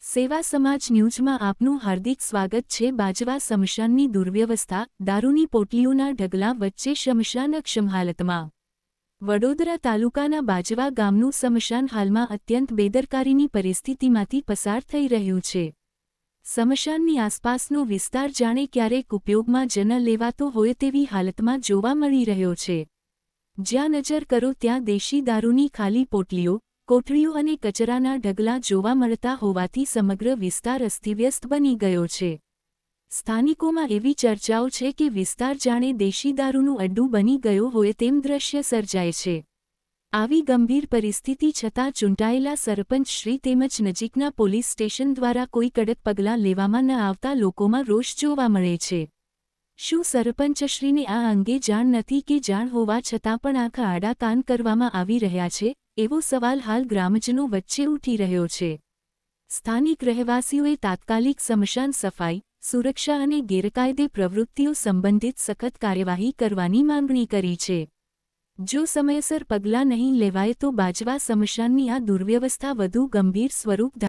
સેવા સમાજ ન્યૂઝમાં આપનું હાર્દિક સ્વાગત છે। બાજવા સ્મશાનની દુર્વ્યવસ્થા, દારૂની પોટલીઓના ઢગલા વચ્ચે સ્મશાન અક્ષમ હાલતમાં। વડોદરા તાલુકાના બાજવા ગામનું સ્મશાન હાલમાં અત્યંત બેદરકારીની પરિસ્થિતિમાંથી પસાર થઈ રહ્યું છે। સ્મશાનની આસપાસનો વિસ્તાર જાણે ક્યારેક ઉપયોગમાં જ ન લેવાતો હોય તેવી હાલતમાં જોવા મળી રહ્યો છે। જ્યાં નજર કરો ત્યાં દેશી દારૂની ખાલી પોટલીઓ, કોથળીઓ અને કચરાના ઢગલા જોવા મળતા હોવાથી સમગ્ર વિસ્તાર અસ્તવ્યસ્ત બની ગયો છે। સ્થાનિકોમાં એવી ચર્ચાઓ છે કે વિસ્તાર જાણે દેશી દારૂનું અડ્ડું બની ગયો હોય તેમ દ્રશ્ય સર્જાય છે। આવી ગંભીર પરિસ્થિતિ છતાં ચૂંટાયેલા સરપંચશ્રી તેમજ નજીકના પોલીસ સ્ટેશન દ્વારા કોઈ કડક પગલાં લેવામાં ન આવતા લોકોમાં રોષ જોવા મળે છે। શું સરપંચશ્રીને આ અંગે જાણ નથી કે જાણ હોવા છતાં પણ આંખ આડા કાન કરવામાં આવી રહ્યા છે? એવો સવાલ હાલ ગ્રામજનો વચ્ચે ઉઠી રહ્યો છે। સ્થાનિક રહેવાસીઓએ તાત્કાલિક સ્મશાન સફાઈ, સુરક્ષા અને ગેરકાયદે પ્રવૃત્તિઓ સંબંધિત સખત કાર્યવાહી કરવાની માંગણી કરી છે। જો સમયસર પગલાં નહીં લેવાય તો બાજવા સ્મશાનની આ દુર્વ્યવસ્થા વધુ ગંભીર સ્વરૂપ